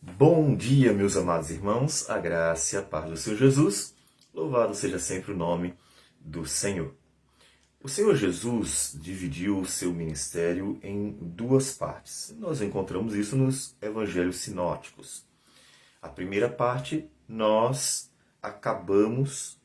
Bom dia, meus amados irmãos, a graça e a paz do Senhor Jesus, louvado seja sempre o nome do Senhor. O Senhor Jesus dividiu o seu ministério em duas partes. Nós encontramos isso nos evangelhos sinóticos. A primeira parte nós acabamos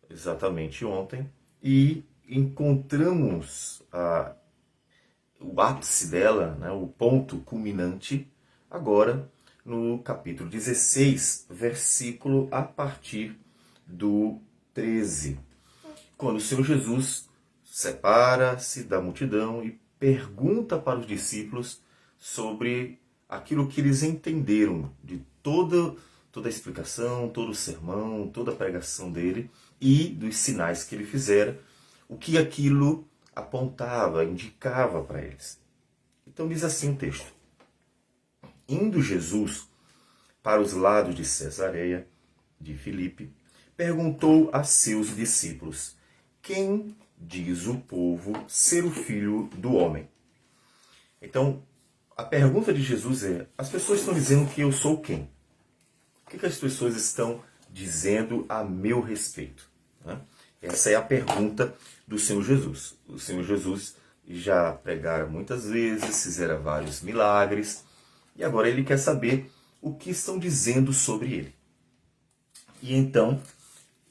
exatamente ontem e encontramos o ápice dela, né, o ponto culminante, agora no capítulo 16, versículo a partir do 13, quando o Senhor Jesus separa-se da multidão e pergunta para os discípulos sobre aquilo que eles entenderam de toda a explicação, todo o sermão, toda a pregação dele e dos sinais que ele fizera, o que aquilo apontava, indicava para eles. Então diz assim o texto: Indo Jesus para os lados de Cesareia de Filipe, perguntou a seus discípulos: Quem diz o povo ser o Filho do Homem? Então, a pergunta de Jesus é: as pessoas estão dizendo que eu sou quem? O que as pessoas estão dizendo a meu respeito? Essa é a pergunta do Senhor Jesus. O Senhor Jesus já pregara muitas vezes, fizera vários milagres, e agora ele quer saber o que estão dizendo sobre ele. E então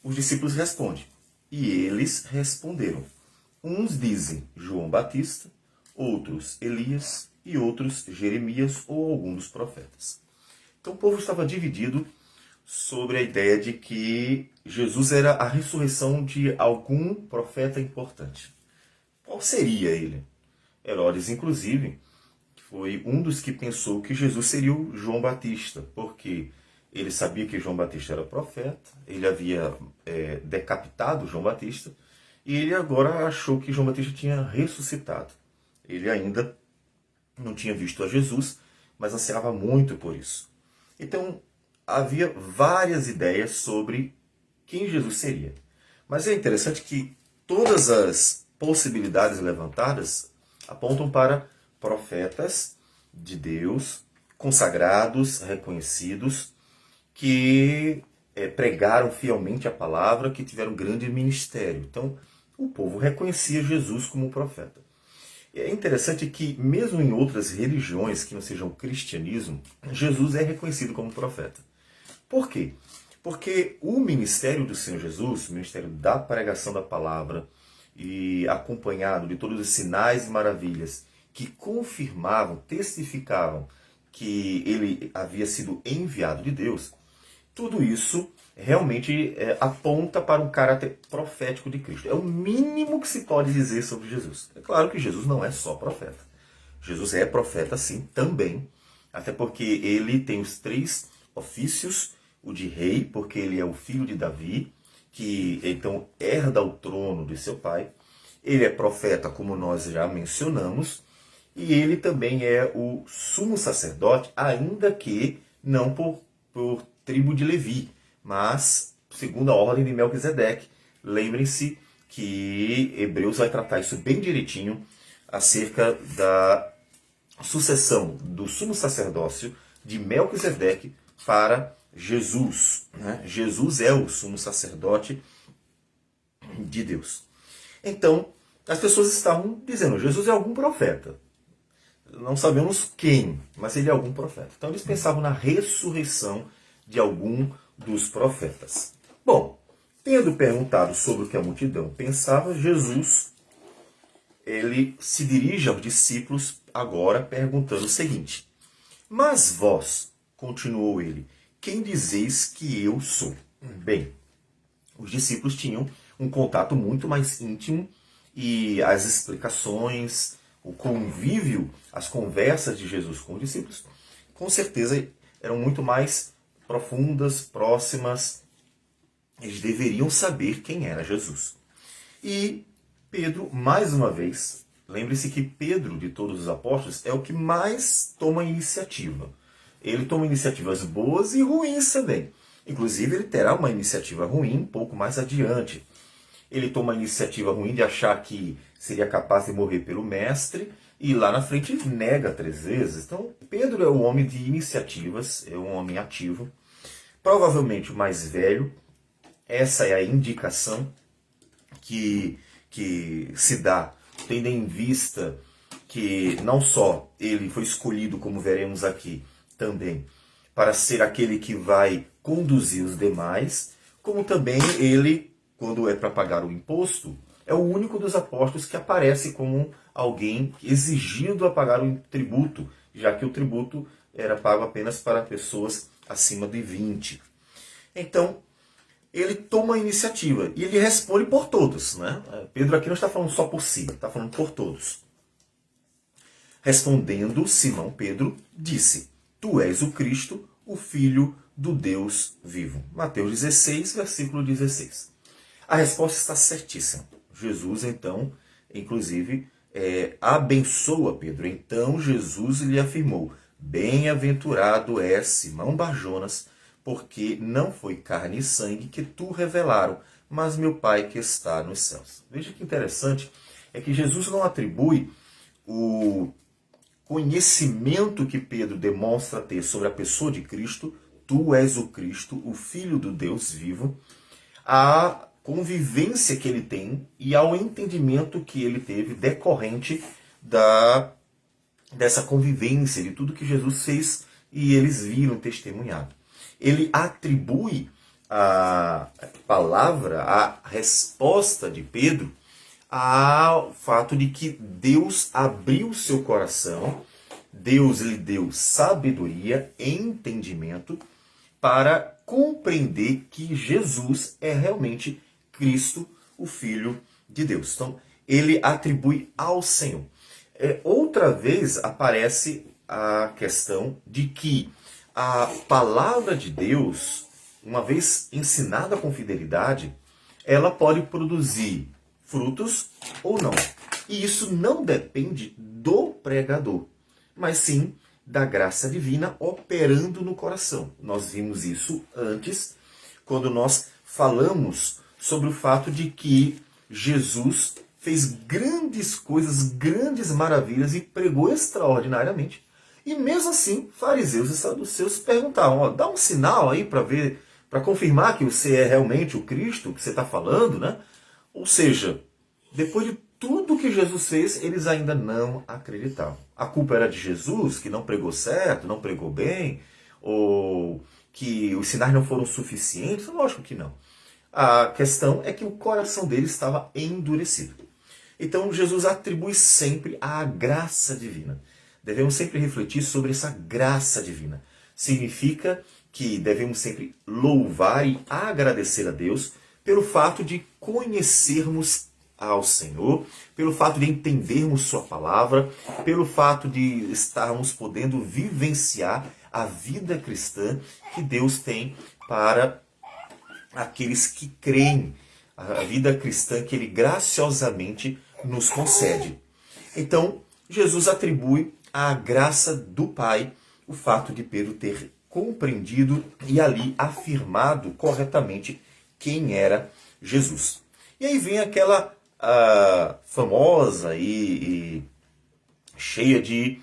os discípulos respondem. E eles responderam. Uns dizem João Batista, outros Elias e outros Jeremias ou algum dos profetas. Então o povo estava dividido sobre a ideia de que Jesus era a ressurreição de algum profeta importante. Qual seria ele? Herodes, inclusive, foi um dos que pensou que Jesus seria o João Batista, porque ele sabia que João Batista era profeta, ele havia decapitado João Batista, e ele agora achou que João Batista tinha ressuscitado. Ele ainda não tinha visto a Jesus, mas ansiava muito por isso. Então, havia várias ideias sobre quem Jesus seria. Mas é interessante que todas as possibilidades levantadas apontam para profetas de Deus, consagrados, reconhecidos, que pregaram fielmente a palavra, que tiveram grande ministério. Então, o povo reconhecia Jesus como profeta. E é interessante que, mesmo em outras religiões que não sejam o cristianismo, Jesus é reconhecido como profeta. Por quê? Porque o ministério do Senhor Jesus, o ministério da pregação da palavra, e acompanhado de todos os sinais e maravilhas que confirmavam, testificavam que ele havia sido enviado de Deus, tudo isso realmente aponta para um caráter profético de Cristo. É o mínimo que se pode dizer sobre Jesus. É claro que Jesus não é só profeta. Jesus é profeta, sim, também, até porque ele tem os três ofícios: o de rei, porque ele é o filho de Davi, que então herda o trono de seu pai. Ele é profeta, como nós já mencionamos, e ele também é o sumo sacerdote, ainda que não por tribo de Levi, mas segundo a ordem de Melquisedeque. Lembrem-se que Hebreus vai tratar isso bem direitinho acerca da sucessão do sumo sacerdócio de Melquisedeque para Jesus. Jesus é o sumo sacerdote de Deus. Então, as pessoas estavam dizendo: Jesus é algum profeta. Não sabemos quem, mas ele é algum profeta. Então, eles pensavam na ressurreição de algum dos profetas. Bom, tendo perguntado sobre o que a multidão pensava, Jesus ele se dirige aos discípulos agora perguntando o seguinte: Mas vós, continuou ele, quem dizeis que eu sou? Bem, os discípulos tinham um contato muito mais íntimo e as explicações, o convívio, as conversas de Jesus com os discípulos, com certeza eram muito mais profundas, próximas. Eles deveriam saber quem era Jesus. E Pedro, mais uma vez, lembre-se que Pedro, de todos os apóstolos, é o que mais toma iniciativa. Ele toma iniciativas boas e ruins também. Inclusive, ele terá uma iniciativa ruim um pouco mais adiante. Ele toma a iniciativa ruim de achar que seria capaz de morrer pelo mestre, e lá na frente nega 3 vezes. Então, Pedro é um homem de iniciativas, é um homem ativo, provavelmente o mais velho. Essa é a indicação que se dá, tendo em vista que não só ele foi escolhido, como veremos aqui também, para ser aquele que vai conduzir os demais, como também ele, quando é para pagar o imposto, é o único dos apóstolos que aparece como alguém exigido a pagar o tributo, já que o tributo era pago apenas para pessoas acima de 20. Então, ele toma a iniciativa e ele responde por todos, né? Pedro aqui não está falando só por si, está falando por todos. Respondendo, Simão Pedro disse: Tu és o Cristo, o Filho do Deus vivo. Mateus 16, versículo 16. A resposta está certíssima. Jesus, então, inclusive, abençoa Pedro. Então Jesus lhe afirmou: Bem-aventurado és, Simão Barjonas, porque não foi carne e sangue que tu revelaram, mas meu Pai que está nos céus. Veja que interessante, é que Jesus não atribui o conhecimento que Pedro demonstra ter sobre a pessoa de Cristo, tu és o Cristo, o Filho do Deus vivo, à convivência que ele tem e ao entendimento que ele teve decorrente dessa convivência, de tudo que Jesus fez e eles viram testemunhado. Ele atribui a palavra, a resposta de Pedro, ao fato de que Deus abriu seu coração, Deus lhe deu sabedoria, entendimento, para compreender que Jesus é realmente Cristo, o Filho de Deus. Então, ele atribui ao Senhor. Outra vez aparece a questão de que a palavra de Deus, uma vez ensinada com fidelidade, ela pode produzir frutos ou não. E isso não depende do pregador, mas sim da graça divina operando no coração. Nós vimos isso antes, quando nós falamos sobre o fato de que Jesus fez grandes coisas, grandes maravilhas e pregou extraordinariamente. E mesmo assim, fariseus e saduceus perguntavam: dá um sinal aí para ver, para confirmar que você é realmente o Cristo que você está falando, né? Ou seja, depois de tudo que Jesus fez, eles ainda não acreditavam. A culpa era de Jesus, que não pregou certo, não pregou bem, ou que os sinais não foram suficientes? Lógico que não. A questão é que o coração deles estava endurecido. Então Jesus atribui sempre à graça divina. Devemos sempre refletir sobre essa graça divina. Significa que devemos sempre louvar e agradecer a Deus pelo fato de conhecermos ao Senhor, pelo fato de entendermos sua palavra, pelo fato de estarmos podendo vivenciar a vida cristã que Deus tem para aqueles que creem, a vida cristã que Ele graciosamente nos concede. Então, Jesus atribui à graça do Pai o fato de Pedro ter compreendido e ali afirmado corretamente quem era Jesus. E aí vem aquela famosa e cheia de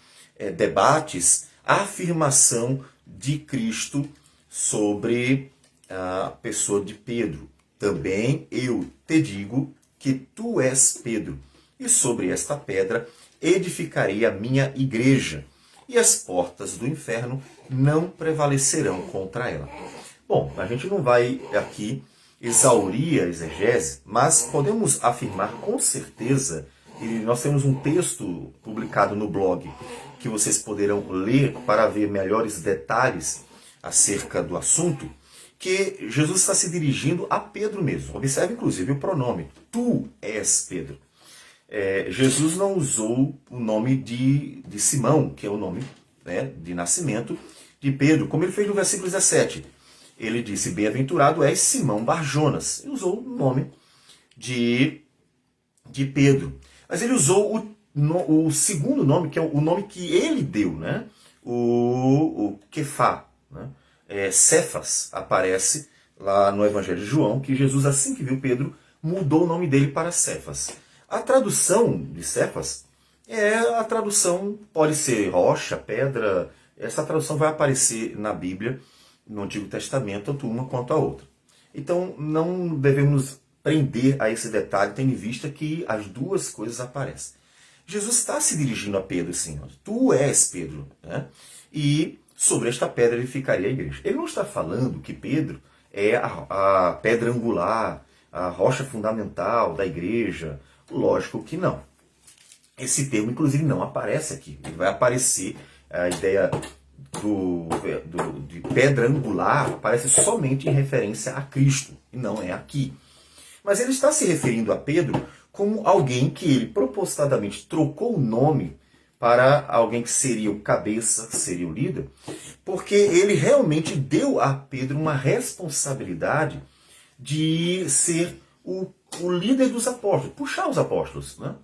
debates, a afirmação de Cristo sobre a pessoa de Pedro. Também eu te digo que tu és Pedro, e sobre esta pedra edificarei a minha igreja, e as portas do inferno não prevalecerão contra ela. Bom, a gente não vai aqui exaurir a exegese, mas podemos afirmar com certeza, e nós temos um texto publicado no blog que vocês poderão ler para ver melhores detalhes acerca do assunto, que Jesus está se dirigindo a Pedro mesmo. Observe inclusive o pronome, tu és Pedro. Jesus não usou o nome de Simão, que é o nome, né, de nascimento de Pedro, como ele fez no versículo 17. Ele disse: bem-aventurado és Simão Barjonas. Ele usou o nome de Pedro. Mas ele usou o segundo nome, que é o nome que ele deu, né? O Kefá. Né? Cefas aparece lá no Evangelho de João, que Jesus, assim que viu Pedro, mudou o nome dele para Cefas. A tradução de Cefas A tradução pode ser rocha, pedra. Essa tradução vai aparecer na Bíblia, no Antigo Testamento, tanto uma quanto a outra. Então não devemos prender a esse detalhe, tendo em vista que as duas coisas aparecem. Jesus está se dirigindo a Pedro, assim, tu és Pedro, né? E sobre esta pedra edificaria a igreja. Ele não está falando que Pedro é a pedra angular, a rocha fundamental da igreja. Lógico que não. Esse termo, inclusive, não aparece aqui. Ele vai aparecer, a ideia de pedra angular aparece somente em referência a Cristo, e não é aqui. Mas ele está se referindo a Pedro como alguém que ele propositadamente trocou o nome para alguém que seria o cabeça, que seria o líder, porque ele realmente deu a Pedro uma responsabilidade de ser o líder dos apóstolos, puxar os apóstolos, né?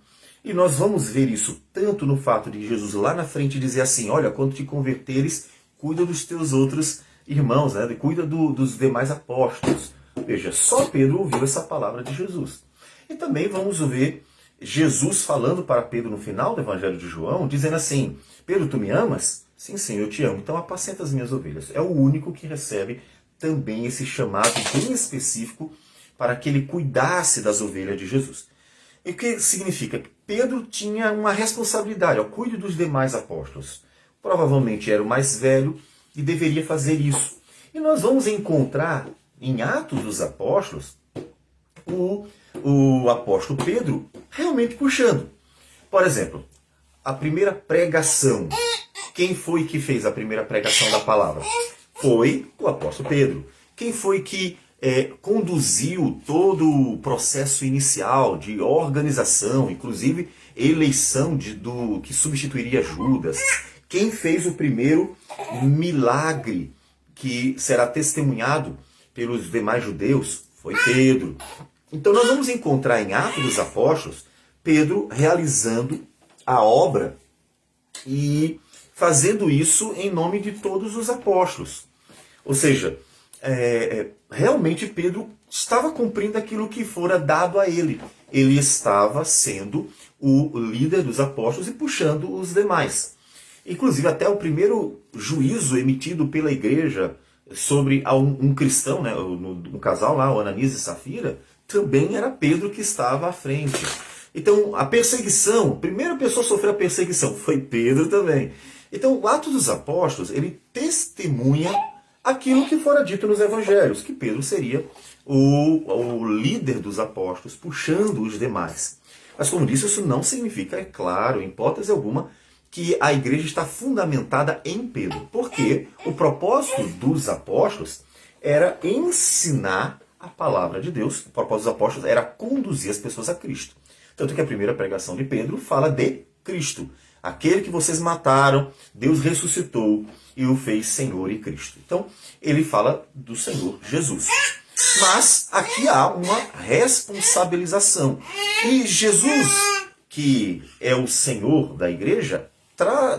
E nós vamos ver isso tanto no fato de Jesus lá na frente dizer assim, olha, quando te converteres, cuida dos teus outros irmãos, né? Cuida dos demais apóstolos. Veja, só Pedro ouviu essa palavra de Jesus. E também vamos ver Jesus falando para Pedro no final do Evangelho de João, dizendo assim, Pedro, tu me amas? Sim, Senhor, eu te amo. Então apacenta as minhas ovelhas. É o único que recebe também esse chamado bem específico para que ele cuidasse das ovelhas de Jesus. E o que significa? Pedro tinha uma responsabilidade, cuide dos demais apóstolos. Provavelmente era o mais velho e deveria fazer isso. E nós vamos encontrar em Atos dos Apóstolos o apóstolo Pedro realmente puxando. Por exemplo, a primeira pregação. Quem foi que fez a primeira pregação da palavra? Foi o apóstolo Pedro. Quem foi que conduziu todo o processo inicial de organização, inclusive eleição do que substituiria Judas? Quem fez o primeiro milagre que será testemunhado pelos demais judeus? Foi Pedro. Então nós vamos encontrar em Atos dos Apóstolos Pedro realizando a obra e fazendo isso em nome de todos os apóstolos. Ou seja, realmente Pedro estava cumprindo aquilo que fora dado a ele. Ele estava sendo o líder dos apóstolos e puxando os demais. Inclusive até o primeiro juízo emitido pela igreja sobre um cristão, né, um casal lá, o Ananias e Safira, também era Pedro que estava à frente. Então a perseguição, a primeira pessoa a sofrer a perseguição foi Pedro também. Então o Atos dos Apóstolos, ele testemunha aquilo que fora dito nos evangelhos, que Pedro seria o líder dos apóstolos, puxando os demais. Mas como disse, isso não significa, é claro, em hipótese alguma, que a igreja está fundamentada em Pedro. Porque o propósito dos apóstolos era ensinar a palavra de Deus. O propósito dos apóstolos era conduzir as pessoas a Cristo. Tanto que a primeira pregação de Pedro fala de Cristo. Aquele que vocês mataram, Deus ressuscitou e o fez Senhor e Cristo. Então, ele fala do Senhor Jesus. Mas aqui há uma responsabilização. E Jesus, que é o Senhor da igreja,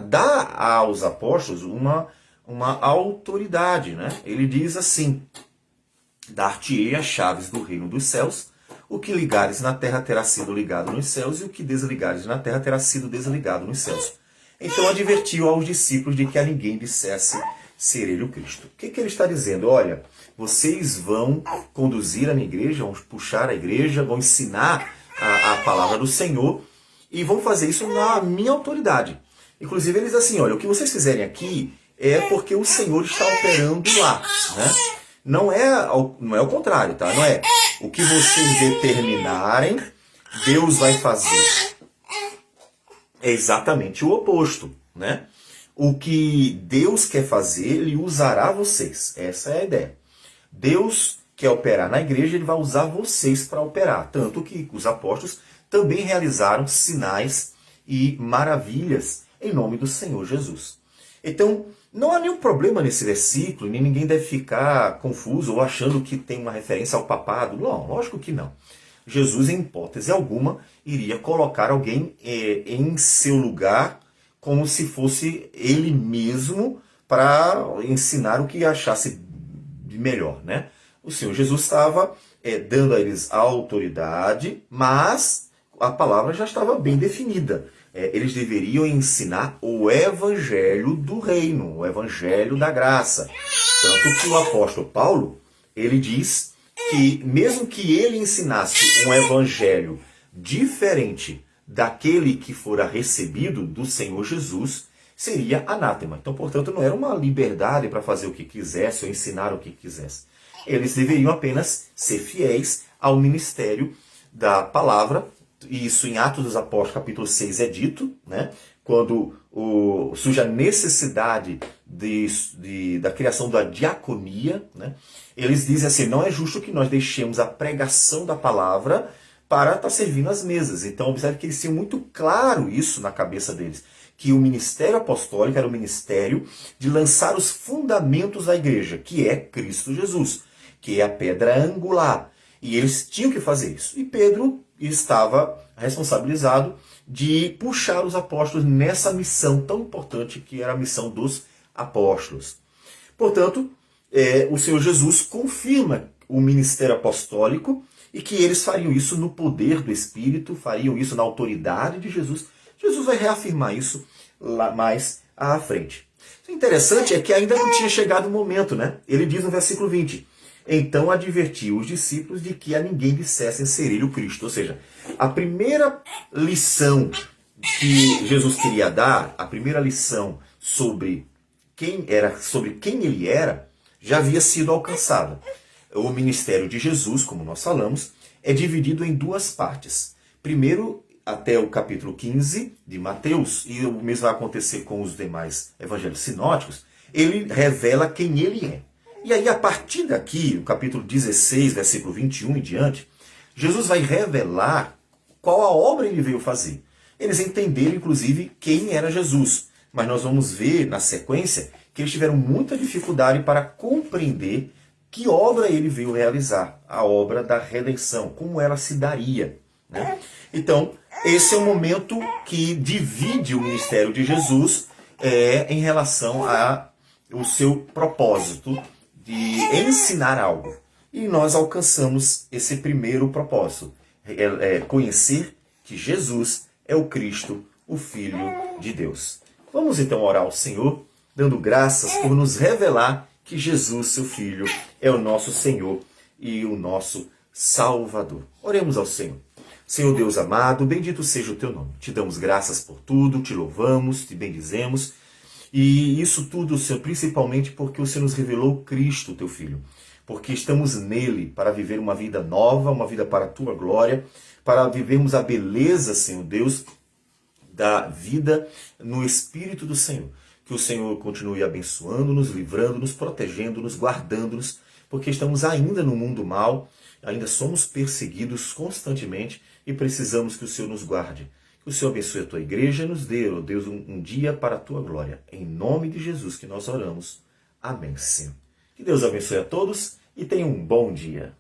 dá aos apóstolos uma autoridade, né? Ele diz assim, dar-te-ei as chaves do reino dos céus, o que ligares na terra terá sido ligado nos céus, e o que desligares na terra terá sido desligado nos céus. Então advertiu aos discípulos de que a ninguém dissesse ser ele o Cristo. O que ele está dizendo? Olha, vocês vão conduzir a minha igreja, vão puxar a igreja, vão ensinar a palavra do Senhor, e vão fazer isso na minha autoridade. Inclusive eles assim, olha, o que vocês fizerem aqui é porque o Senhor está operando lá, né? Não é o contrário, tá? Não é o que vocês determinarem, Deus vai fazer. É exatamente o oposto, né? O que Deus quer fazer, Ele usará vocês. Essa é a ideia. Deus quer operar na igreja, Ele vai usar vocês para operar. Tanto que os apóstolos também realizaram sinais e maravilhas em nome do Senhor Jesus. Então, não há nenhum problema nesse versículo, nem ninguém deve ficar confuso ou achando que tem uma referência ao papado. Não, lógico que não. Jesus, em hipótese alguma, iria colocar alguém em seu lugar como se fosse ele mesmo para ensinar o que achasse de melhor, né? O Senhor Jesus estava dando a eles a autoridade, mas a palavra já estava bem definida. eles deveriam ensinar o evangelho do reino, o evangelho da graça. Tanto que o apóstolo Paulo, ele diz que mesmo que ele ensinasse um evangelho diferente daquele que fora recebido do Senhor Jesus, seria anátema. Então, portanto, não era uma liberdade para fazer o que quisesse ou ensinar o que quisesse. Eles deveriam apenas ser fiéis ao ministério da palavra. E isso em Atos dos Apóstolos, capítulo 6, é dito, né? Quando surge a necessidade da criação da diaconia, né? Eles dizem assim, não é justo que nós deixemos a pregação da palavra para estar servindo as mesas. Então, observe que eles tinham muito claro isso na cabeça deles, que o ministério apostólico era o ministério de lançar os fundamentos da igreja, que é Cristo Jesus, que é a pedra angular. E eles tinham que fazer isso. E Pedro estava responsabilizado de puxar os apóstolos nessa missão tão importante que era a missão dos apóstolos. Portanto, o Senhor Jesus confirma o ministério apostólico e que eles fariam isso no poder do Espírito, fariam isso na autoridade de Jesus. Jesus vai reafirmar isso lá mais à frente. O interessante é que ainda não tinha chegado o momento, né? Ele diz no versículo 20, então advertiu os discípulos de que a ninguém dissessem ser ele o Cristo. Ou seja, a primeira lição que Jesus queria dar, a primeira lição sobre quem ele era, já havia sido alcançada. O ministério de Jesus, como nós falamos, é dividido em duas partes. Primeiro, até o capítulo 15 de Mateus, e o mesmo vai acontecer com os demais evangelhos sinóticos, ele revela quem ele é. E aí, a partir daqui, o capítulo 16, versículo 21 em diante, Jesus vai revelar qual a obra ele veio fazer. Eles entenderam, inclusive, quem era Jesus. Mas nós vamos ver, na sequência, que eles tiveram muita dificuldade para compreender que obra ele veio realizar. A obra da redenção, como ela se daria, né? Então, esse é o momento que divide o ministério de Jesus em relação ao seu propósito de ensinar algo. E nós alcançamos esse primeiro propósito, conhecer que Jesus é o Cristo, o Filho de Deus. Vamos então orar ao Senhor, dando graças por nos revelar que Jesus, seu Filho, é o nosso Senhor e o nosso Salvador. Oremos ao Senhor. Senhor Deus amado, bendito seja o teu nome. Te damos graças por tudo, te louvamos, te bendizemos. E isso tudo, Senhor, principalmente porque o Senhor nos revelou Cristo, teu Filho. Porque estamos nele para viver uma vida nova, uma vida para a tua glória, para vivermos a beleza, Senhor Deus, da vida no Espírito do Senhor. Que o Senhor continue abençoando-nos, livrando-nos, protegendo-nos, guardando-nos, porque estamos ainda no mundo mal, ainda somos perseguidos constantemente e precisamos que o Senhor nos guarde. Que o Senhor abençoe a tua igreja e nos dê, ó Deus, um dia para a tua glória. Em nome de Jesus que nós oramos. Amém, Senhor. Que Deus abençoe a todos e tenha um bom dia.